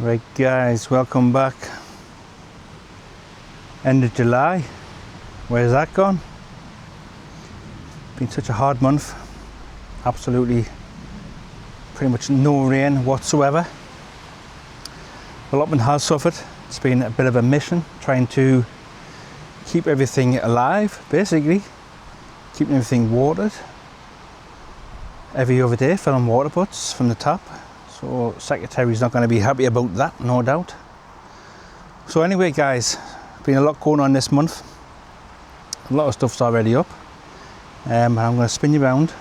Right guys, welcome back. End of July. Where's that gone? Been such a hard month. Absolutely pretty much no rain whatsoever. Allotment has suffered. It's been a bit of a mission trying to keep everything alive, basically. Keeping everything watered. Every other day filling water butts from the tap. So Secretary's not going to be happy about that, no doubt. So anyway guys, been a lot going on this month. A lot of stuff's already up. And I'm going to spin you around,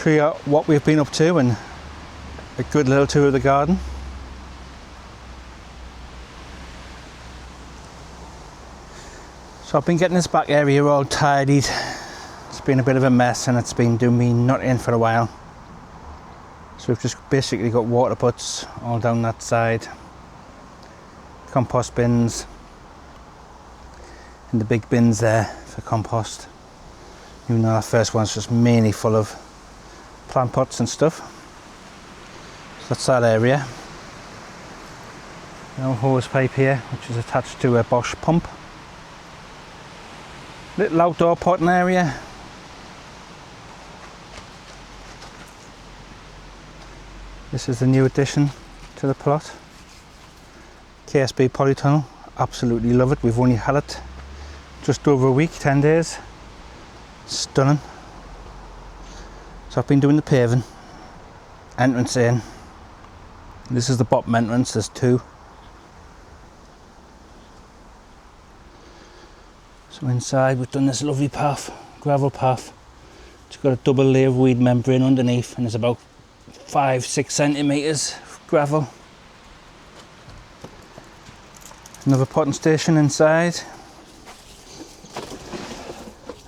show you what we've been up to and a good little tour of the garden. So I've been getting this back area all tidied. It's been a bit of a mess and it's been doing me nothing for a while. So we've just basically got water butts all down that side, compost bins, and the big bins there for compost. Even though that first one's just mainly full of plant pots and stuff. So that's that area. No hose pipe here, which is attached to a Bosch pump. Little outdoor potting area. This is the new addition to the plot. KSB polytunnel, absolutely love it. We've only had it just over a week, 10 days. Stunning. So I've been doing the paving. Entrance in. This is the bottom entrance, there's two. So inside we've done this lovely path, gravel path. It's got a double layer of weed membrane underneath and it's about 5-6 centimetres of gravel. Another potting station inside.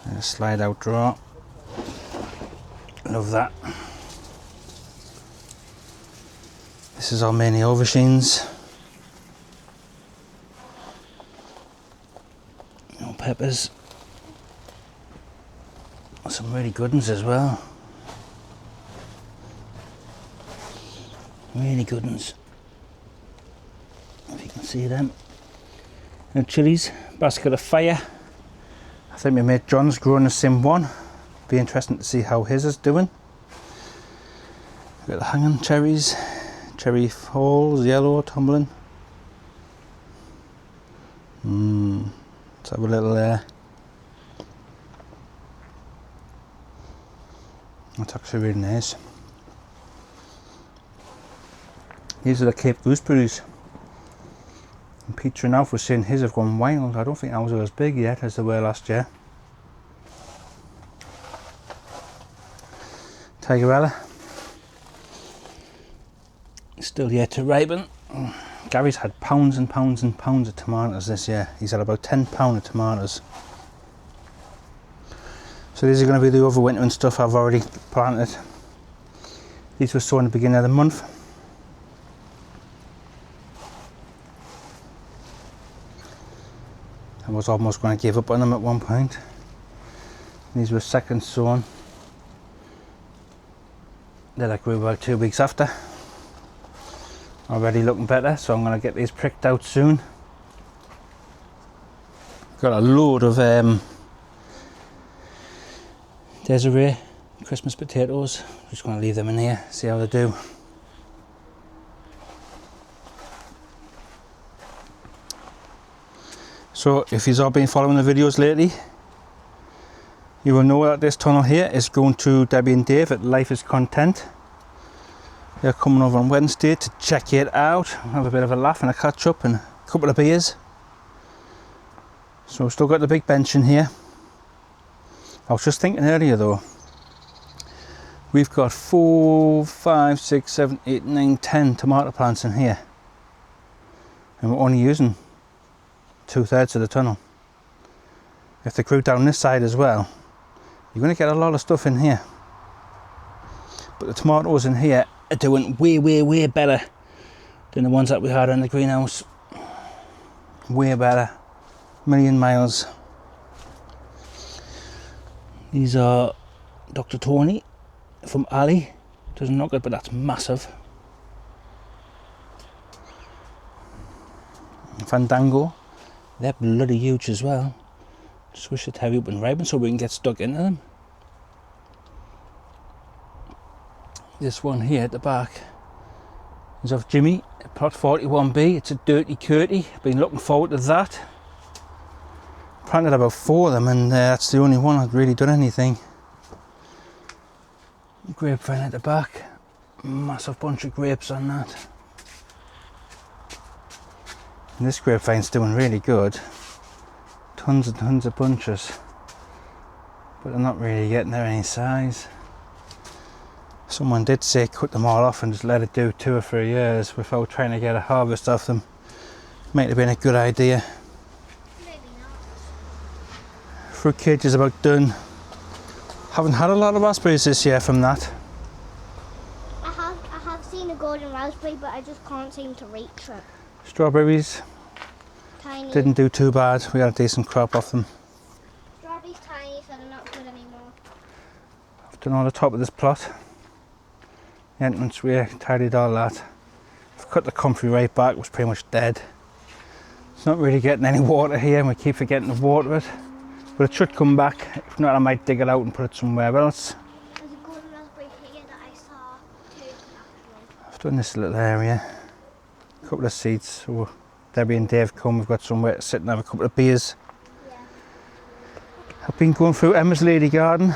And a slide out drawer. Love that. This is our mini aubergines. No peppers. Some really good ones as well. Really good ones. If you can see them. And chilies, basket of fire. I think my mate John's growing the same one. Be interesting to see how his is doing. We've got the hanging cherries, cherry falls, yellow, tumbling. Let's have a little there. That's actually really nice. These are the Cape gooseberries. And Peter and Alf were saying his have gone wild. I don't think ours are as big yet as they were last year. Tigerella. Still yet to ripen. Gary's had pounds and pounds and pounds of tomatoes this year. He's had about 10 pounds of tomatoes. So these are going to be the overwintering stuff I've already planted. These were sown at the beginning of the month. I was almost going to give up on them at one point. These were second sown. They like grew about 2 weeks after. Already looking better, so I'm going to get these pricked out soon. Got a load of Desiree Christmas potatoes. Just going to leave them in here, see how they do. So if you've all been following the videos lately, you will know that this tunnel here is going to Debbie and Dave at Life is Content. They're coming over on Wednesday to check it out, have a bit of a laugh and a catch up and a couple of beers. So we've still got the big bench in here. I was just thinking earlier though, we've got 4, 5, 6, 7, 8, 9, 10 tomato plants in here. And we're only using 2/3 of the tunnel. If they grew down this side as well, you're going to get a lot of stuff in here. But the tomatoes in here are doing way better than the ones that we had in the greenhouse. Way better. Million miles. These are Dr. Tony from Ali. Doesn't look good, but that's massive. Fandango. They're bloody huge as well. Just wish they'd hurry up and ripen so we can get stuck into them. This one here at the back is of Jimmy, plot 41B. It's a dirty curty. Been looking forward to that. Planted about 4 of them, and that's the only one I've really done anything. Grapevine at the back. Massive bunch of grapes on that. And this grapevine's doing really good. Tons and tons of bunches. But they're not really getting there any size. Someone did say cut them all off and just let it do 2 or 3 years without trying to get a harvest off them. Might have been a good idea. Maybe not. Fruit cage is about done. Haven't had a lot of raspberries this year from that. I have seen a golden raspberry, but I just can't seem to reach it. Strawberries Tiny. didn't do too bad. We got a decent crop off them. Strawberries tiny, so they're not good anymore. I've done all the top of this plot. The entrance way, tidied all that. I've cut the comfrey right back, it was pretty much dead. It's not really getting any water here and we keep forgetting to water it. But it should come back. If not, I might dig it out and put it somewhere else. There's a golden raspberry here that I saw too, actually. I've done this little area. A couple of seats. So Debbie and Dave come, we've got somewhere to sit and have a couple of beers. Yeah. I've been going through Emma's lady garden.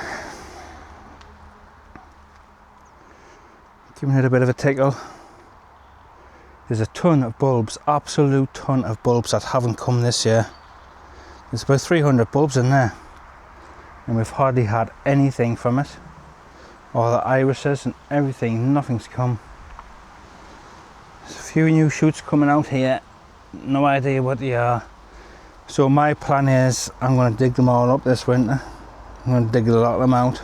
Giving it a bit of a tickle. There's a ton of bulbs, absolute ton of bulbs that haven't come this year. There's about 300 bulbs in there. And we've hardly had anything from it. All the irises and everything, nothing's come. There's a few new shoots coming out here. No idea what they are. So my plan is I'm going to dig them all up this winter. I'm going to dig a lot of them out.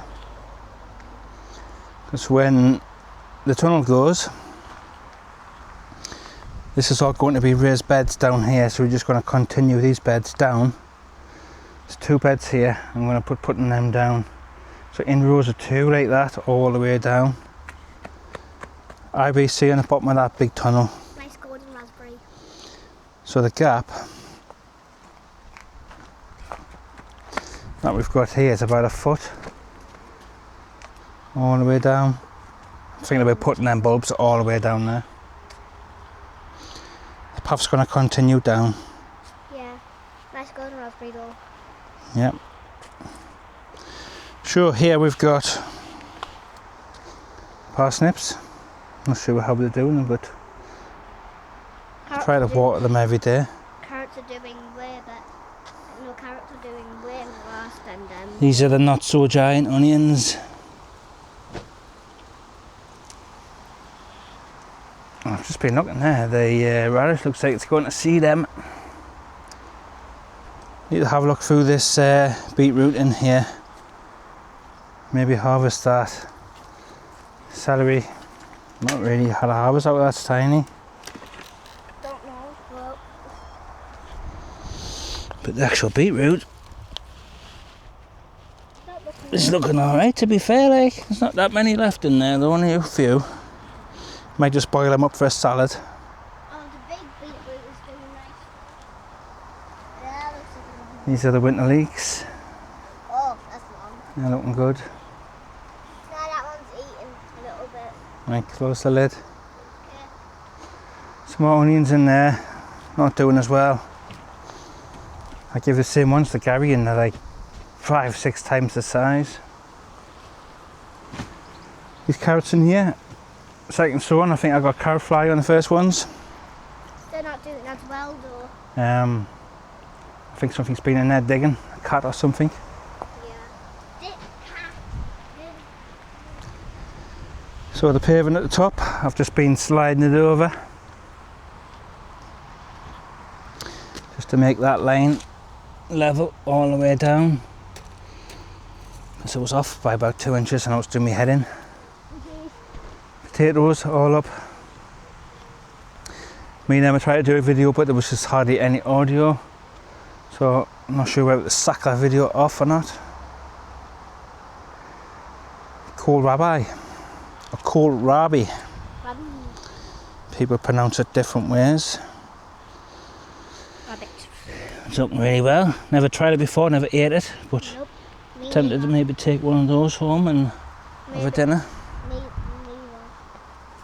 Because when the tunnel goes, this is all going to be raised beds down here, so we're just going to continue these beds down. There's 2 beds here. I'm going to putting them down, so in rows of 2 like that all the way down. IBC on the bottom of that big tunnel. Nice golden raspberry. So the gap that we've got here is about 1 foot all the way down. I'm thinking about putting them bulbs all the way down there. The path's going to continue down. Yeah. Nice golden raspberry though. Yep. Sure, here we've got parsnips. Not sure how they're doing them, but I try to water them every day. Carrots are doing way better. No, carrots are doing way worse than them. These are the not so giant onions. I've just been looking there, the radish looks like it's going to seed them. Need to have a look through this beetroot in here. Maybe harvest that. Celery, not really had a harvest out of that's tiny. Don't know, well. But the actual beetroot is looking alright, to be fair, like. There's not that many left in there, though, only a few. Might just boil them up for a salad. Oh, the big beetroot is doing nice. Yeah, looks like These are the winter leeks. Oh, that's long. They're looking good. No, that one's eating a little bit. Right, close the lid. Yeah. Some more onions in there. Not doing as well. I give the same ones to Gary and they're like 5-6 times the size. These carrots in here. Second sown, I think I got carrot fly on the first ones. They're not doing as well though. I think something's been in there digging, a cat or something. Yeah. So the paving at the top, I've just been sliding it over. Just to make that line level all the way down. So it was off by about 2 inches and I was doing my head in. Potatoes all up. Me and Emma tried to do a video but there was just hardly any audio, so I'm not sure whether to sack that video off or not. Kohlrabi or kohlrabi. People pronounce it different ways. It's looking really well. Never tried it before, never ate it, but Nope. Me tempted to neither. maybe take one of those home and have a dinner. Me neither.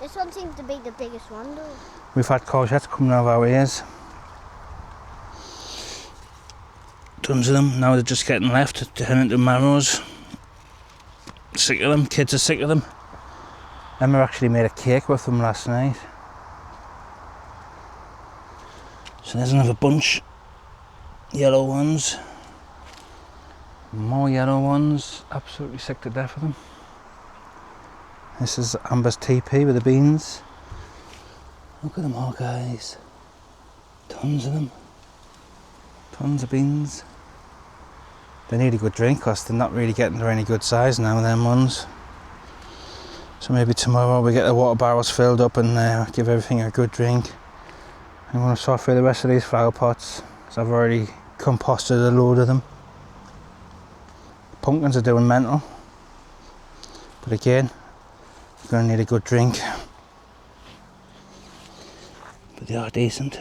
This one seems to be the biggest one though. We've had courgettes coming out of our ears. Tons of them. Now they're just getting left to turn into marrows. Sick of them. Kids are sick of them. Emma actually made a cake with them last night. So there's another bunch. Yellow ones. More yellow ones. Absolutely sick to death of them. This is Amber's TP with the beans. Look at them all, guys. Tons of them. Tons of beans. They need a good drink because they're not really getting to any good size now, them ones. So maybe tomorrow we get the water barrels filled up and give everything a good drink. I'm going to sort through the rest of these flower pots because I've already composted a load of them. Pumpkins are doing mental. But again, we're going to need a good drink. But they are decent.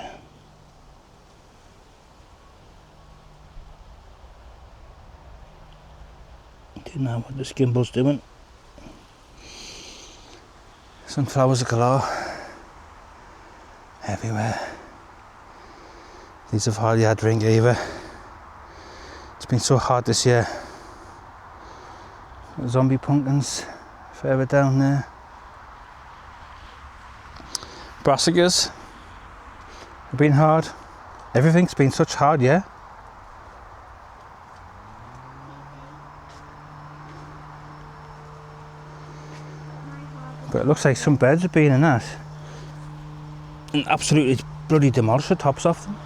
Don't know what this gimbal's doing. Sunflowers galore. Everywhere. These have hardly had drink either. It's been so hot this year. Zombie pumpkins further down there. Brassicas have been hard. Everything's been such hard, yeah. But it looks like some beds have been in that. And absolutely bloody demolished the tops off them.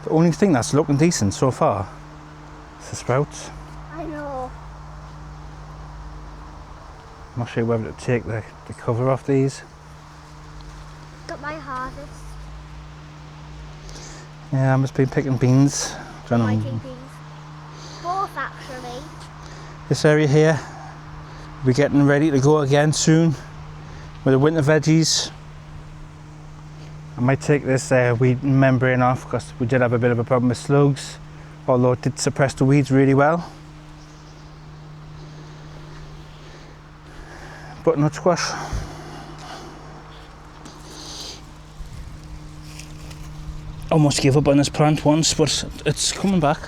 The only thing that's looking decent so far is the sprouts. I know. I'm not sure whether to take the cover off these. Got my harvest. Yeah, I've just been picking beans. My TPs. Both actually. This area here, we're getting ready to go again soon with the winter veggies. I might take this weed membrane off because we did have a bit of a problem with slugs, although it did suppress the weeds really well. Butternut squash. Almost gave up on this plant once, but it's coming back.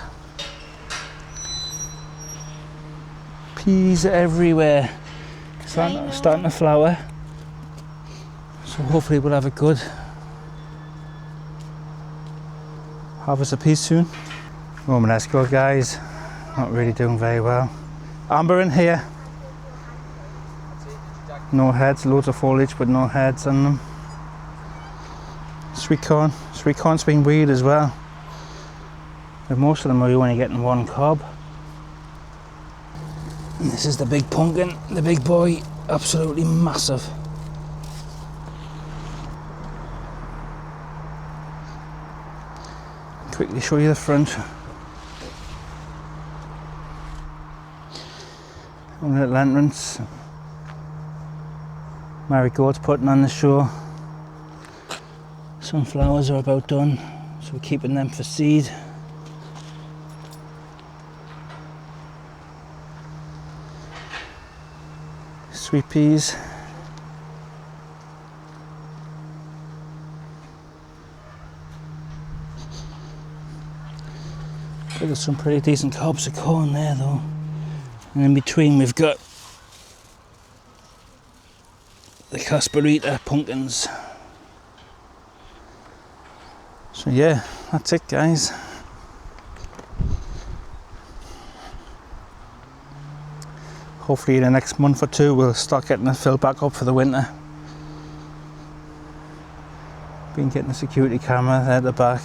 Peas everywhere. Starting to flower. So hopefully we'll have a good harvest of peas soon. Roman escort, guys. Not really doing very well. Amber in here. No heads, loads of foliage but no heads on them. Sweet corn. Sweet corn's been weird as well. But most of them are only getting one cob. And this is the big pumpkin, the big boy, absolutely massive. Quickly show you the front. Little entrance. Marigolds putting on the show. Sunflowers are about done, so we're keeping them for seed. Sweet peas. There's some pretty decent cobs of corn there though. And in between we've got the Casperita pumpkins. So yeah, that's it guys. Hopefully in the next month or two we'll start getting it filled back up for the winter. Been getting a security camera there at the back.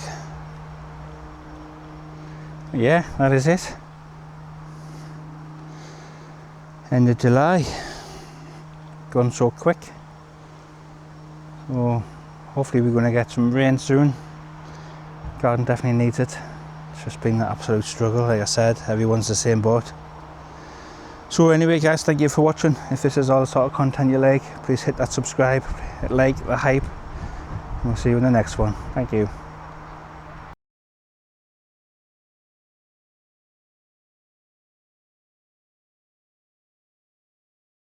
Yeah, that is it. End of July. Gone so quick. So hopefully we're going to get some rain soon. Garden definitely needs it. It's just been an absolute struggle, like I said. Everyone's the same boat. So anyway guys, thank you for watching. If this is all the sort of content you like, please hit that subscribe, hit like, the hype. We'll see you in the next one. Thank you.